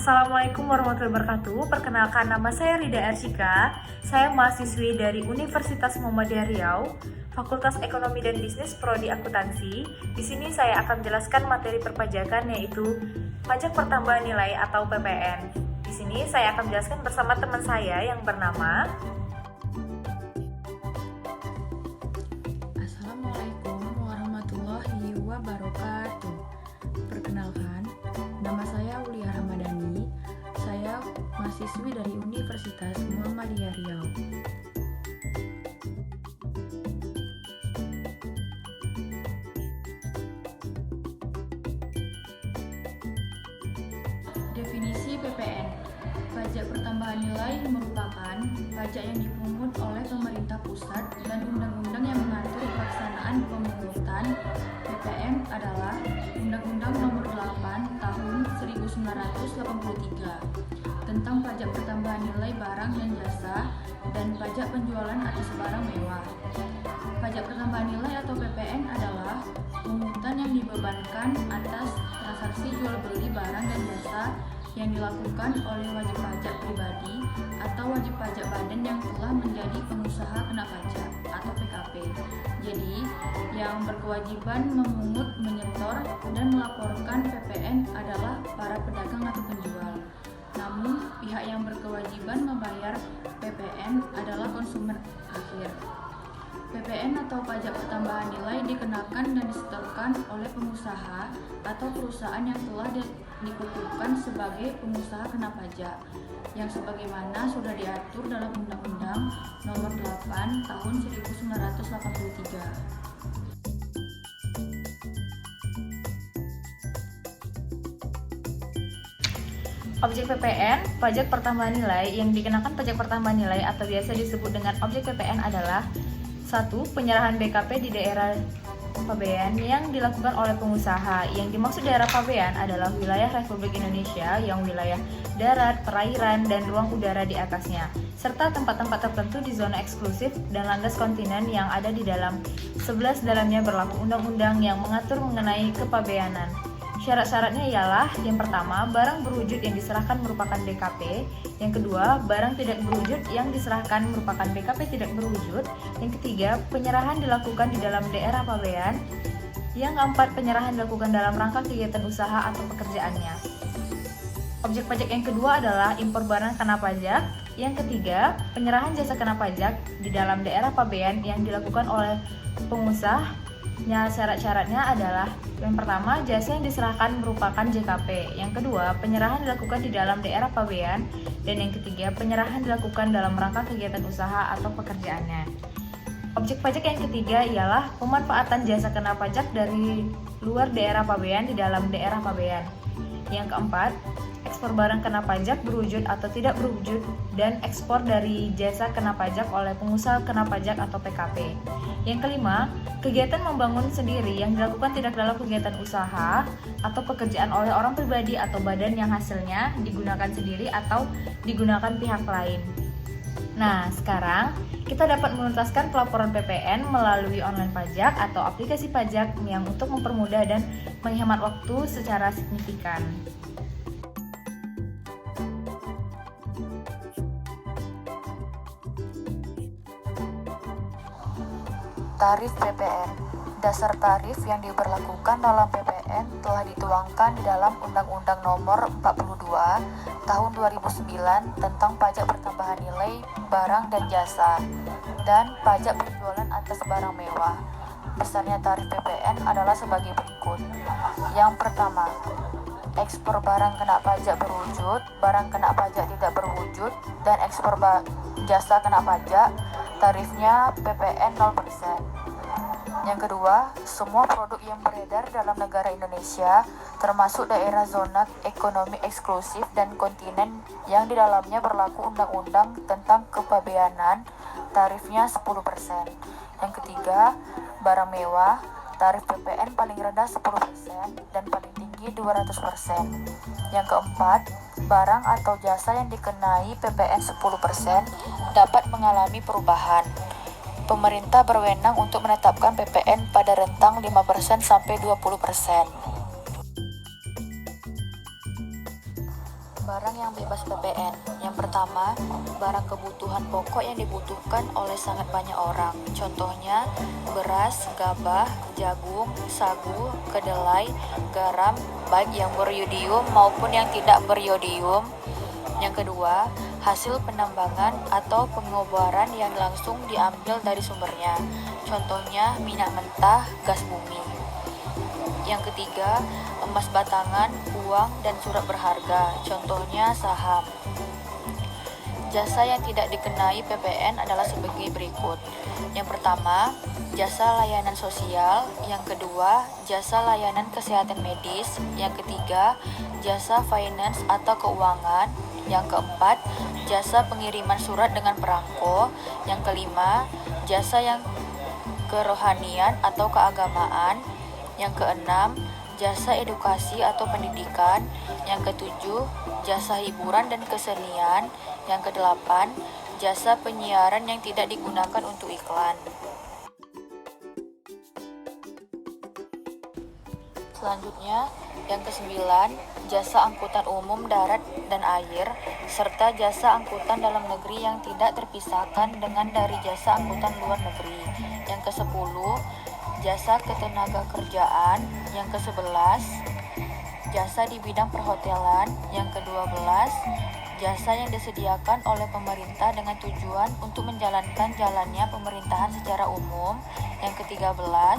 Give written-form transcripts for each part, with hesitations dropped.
Assalamualaikum warahmatullahi wabarakatuh. Perkenalkan, nama saya Rida Ershika. Saya mahasiswi dari Universitas Muhammadiyah Riau, Fakultas Ekonomi dan Bisnis Prodi Akuntansi. Di sini saya akan menjelaskan materi perpajakan, yaitu pajak pertambahan nilai atau PPN. Di sini saya akan menjelaskan bersama teman saya yang bernama. Assalamualaikum warahmatullahi wabarakatuh. Perkenalkan, nama saya Aulia Ramadhani. Saya mahasiswi dari Universitas Muhammadiyah Riau. Definisi PPN. Pajak pertambahan nilai merupakan pajak yang dipungut oleh pemerintah pusat dan undang-undang yang mengatur pelaksanaan pemungutan. PPN adalah Undang-Undang Nomor 8 Tahun 1983 tentang pajak pertambahan nilai barang dan jasa dan pajak penjualan atas barang mewah. Pajak pertambahan nilai atau PPN adalah pungutan yang dibebankan atas transaksi jual beli barang dan jasa yang dilakukan oleh wajib pajak pribadi atau wajib pajak badan yang telah menjadi pengusaha kena pajak atau PKP. Jadi, yang berkewajiban memungut, menyetor, dan melaporkan PPN adalah para pedagang atau penjual. Namun, pihak yang berkewajiban membayar PPN adalah konsumen akhir. PPN atau pajak pertambahan nilai dikenakan dan disetorkan oleh pengusaha atau perusahaan yang telah dikukuhkan sebagai pengusaha kena pajak, yang sebagaimana sudah diatur dalam Undang-Undang Nomor 8 Tahun 1983. Objek PPN, pajak pertambahan nilai. Yang dikenakan pajak pertambahan nilai atau biasa disebut dengan objek PPN adalah 1. Penyerahan BKP di daerah pabean yang dilakukan oleh pengusaha. Yang dimaksud daerah pabean adalah wilayah Republik Indonesia yang wilayah darat, perairan, dan ruang udara di atasnya, serta tempat-tempat tertentu di zona eksklusif dan landas kontinen yang ada di dalam. 11 dalamnya berlaku undang-undang yang mengatur mengenai kepabeanan. Syarat-syaratnya ialah: yang pertama, barang berwujud yang diserahkan merupakan BKP. Yang kedua, barang tidak berwujud yang diserahkan merupakan BKP tidak berwujud. Yang ketiga, penyerahan dilakukan di dalam daerah pabean. Yang keempat, penyerahan dilakukan dalam rangka kegiatan usaha atau pekerjaannya. Objek pajak yang kedua adalah impor barang kena pajak. Yang ketiga, penyerahan jasa kena pajak di dalam daerah pabean yang dilakukan oleh pengusaha. Syarat-syaratnya adalah: yang pertama, jasa yang diserahkan merupakan JKP. Yang kedua, penyerahan dilakukan di dalam daerah pabean. Dan yang ketiga, penyerahan dilakukan dalam rangka kegiatan usaha atau pekerjaannya. Objek pajak yang ketiga ialah pemanfaatan jasa kena pajak dari luar daerah pabean di dalam daerah pabean. Yang keempat, ekspor barang kena pajak berwujud atau tidak berwujud dan ekspor dari jasa kena pajak oleh pengusaha kena pajak atau PKP. Yang kelima, kegiatan membangun sendiri yang dilakukan tidak dalam kegiatan usaha atau pekerjaan oleh orang pribadi atau badan yang hasilnya digunakan sendiri atau digunakan pihak lain. Nah, sekarang kita dapat menuntaskan pelaporan PPN melalui online pajak atau aplikasi pajak yang untuk mempermudah dan menghemat waktu secara signifikan. Tarif PPN. Dasar tarif yang diberlakukan dalam PPN telah dituangkan di dalam Undang-Undang Nomor 42 Tahun 2009 tentang pajak pertambahan nilai barang dan jasa dan pajak penjualan atas barang mewah. Besarnya tarif PPN adalah sebagai berikut. Yang pertama, ekspor barang kena pajak berwujud, barang kena pajak tidak berwujud, dan ekspor jasa kena pajak, tarifnya PPN 0%. Yang kedua, semua produk yang beredar dalam negara Indonesia, termasuk daerah zona ekonomi eksklusif dan kontinen yang di dalamnya berlaku undang-undang tentang kepabeanan, tarifnya 10%. Yang ketiga, barang mewah, tarif PPN paling rendah 10% dan paling tinggi 200%. Yang keempat, barang atau jasa yang dikenai PPN 10% dapat mengalami perubahan. Pemerintah berwenang untuk menetapkan PPN pada rentang 5% sampai 20%. Barang yang bebas PPN. Yang pertama, barang kebutuhan pokok yang dibutuhkan oleh sangat banyak orang. Contohnya, beras, gabah, jagung, sagu, kedelai, garam, baik yang beriodium maupun yang tidak beriodium. Yang kedua, hasil penambangan atau pengobaran yang langsung diambil dari sumbernya. Contohnya, minyak mentah, gas bumi. Yang ketiga, emas batangan, uang, dan surat berharga. Contohnya saham. Jasa yang tidak dikenai PPN adalah sebagai berikut. Yang pertama, jasa layanan sosial. Yang kedua, jasa layanan kesehatan medis. Yang ketiga, jasa finance atau keuangan. Yang keempat, jasa pengiriman surat dengan perangko. Yang kelima, jasa yang kerohanian atau keagamaan. Yang keenam, jasa edukasi atau pendidikan. Yang ketujuh, jasa hiburan dan kesenian. Yang kedelapan, jasa penyiaran yang tidak digunakan untuk iklan. Selanjutnya, yang kesembilan, jasa angkutan umum darat dan air, serta jasa angkutan dalam negeri yang tidak terpisahkan dengan dari jasa angkutan luar negeri. Yang kesepuluh, jasa ketenaga kerjaan. Yang ke-11, jasa di bidang perhotelan. Yang ke-12, jasa yang disediakan oleh pemerintah dengan tujuan untuk menjalankan jalannya pemerintahan secara umum. Yang ke-13,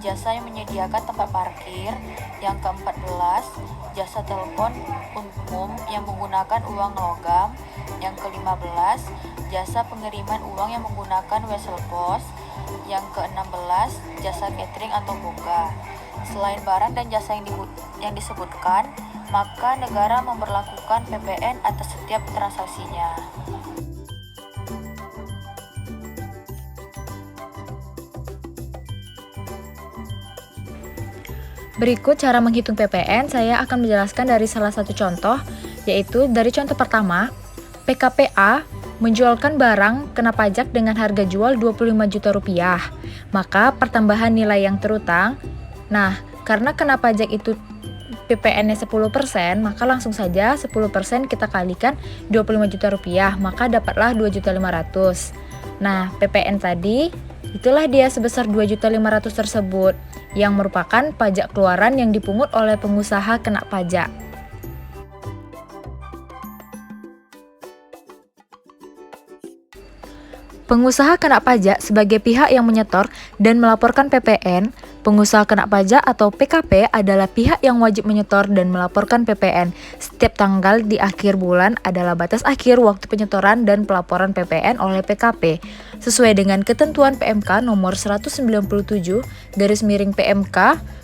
jasa yang menyediakan tempat parkir. Yang ke-14, jasa telepon umum yang menggunakan uang logam. Yang ke-15, jasa pengiriman uang yang menggunakan wesel pos. Yang ke-16, jasa catering atau buka. Selain barang dan jasa yang disebutkan, maka negara memberlakukan PPN atas setiap transaksinya. Berikut cara menghitung PPN, saya akan menjelaskan dari salah satu contoh, yaitu dari contoh pertama, PKPA menjualkan barang kena pajak dengan harga jual 25 juta rupiah, maka pertambahan nilai yang terutang, nah karena kena pajak itu PPN-nya 10%, maka langsung saja 10% kita kalikan 25 juta rupiah, maka dapatlah 2.500.000. Nah, PPN tadi, itulah dia sebesar 2.500.000 tersebut, yang merupakan pajak keluaran yang dipungut oleh pengusaha kena pajak. Pengusaha kena pajak sebagai pihak yang menyetor dan melaporkan PPN. Pengusaha kena pajak atau PKP adalah pihak yang wajib menyetor dan melaporkan PPN. Setiap tanggal di akhir bulan adalah batas akhir waktu penyetoran dan pelaporan PPN oleh PKP. Sesuai dengan ketentuan PMK nomor 197/PMK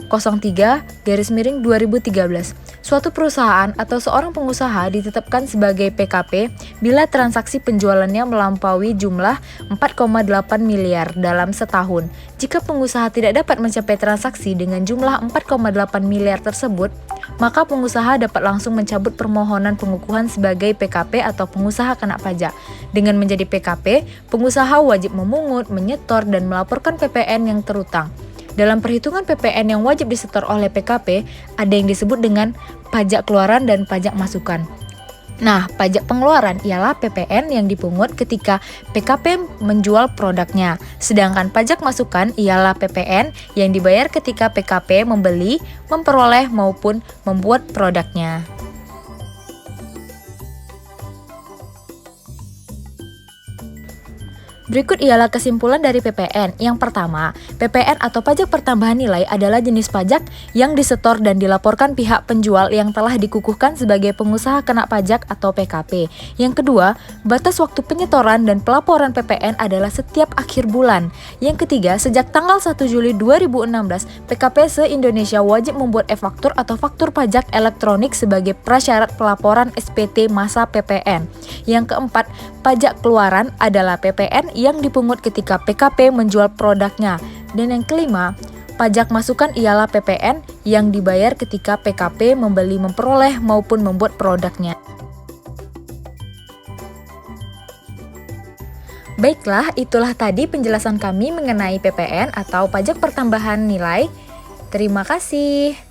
03/2013. Suatu perusahaan atau seorang pengusaha ditetapkan sebagai PKP bila transaksi penjualannya melampaui jumlah 4,8 miliar dalam setahun. Jika pengusaha tidak dapat mencapai transaksi dengan jumlah 4,8 miliar tersebut, maka pengusaha dapat langsung mencabut permohonan pengukuhan sebagai PKP atau pengusaha kena pajak. Dengan menjadi PKP, pengusaha wajib memungut, menyetor, dan melaporkan PPN yang terutang. Dalam perhitungan PPN yang wajib disetor oleh PKP, ada yang disebut dengan pajak keluaran dan pajak masukan. Nah, pajak pengeluaran ialah PPN yang dipungut ketika PKP menjual produknya. Sedangkan pajak masukan ialah PPN yang dibayar ketika PKP membeli, memperoleh, maupun membuat produknya. Berikut ialah kesimpulan dari PPN. Yang pertama, PPN atau pajak pertambahan nilai adalah jenis pajak yang disetor dan dilaporkan pihak penjual yang telah dikukuhkan sebagai pengusaha kena pajak atau PKP. Yang kedua, batas waktu penyetoran dan pelaporan PPN adalah setiap akhir bulan. Yang ketiga, sejak tanggal 1 Juli 2016, PKP se-Indonesia wajib membuat e-faktur atau faktur pajak elektronik sebagai prasyarat pelaporan SPT masa PPN. Yang keempat, pajak keluaran adalah PPN yang dipungut ketika PKP menjual produknya. Dan yang kelima, pajak masukan ialah PPN yang dibayar ketika PKP membeli, memperoleh, maupun membuat produknya. Baiklah, itulah tadi penjelasan kami mengenai PPN atau pajak pertambahan nilai. Terima kasih.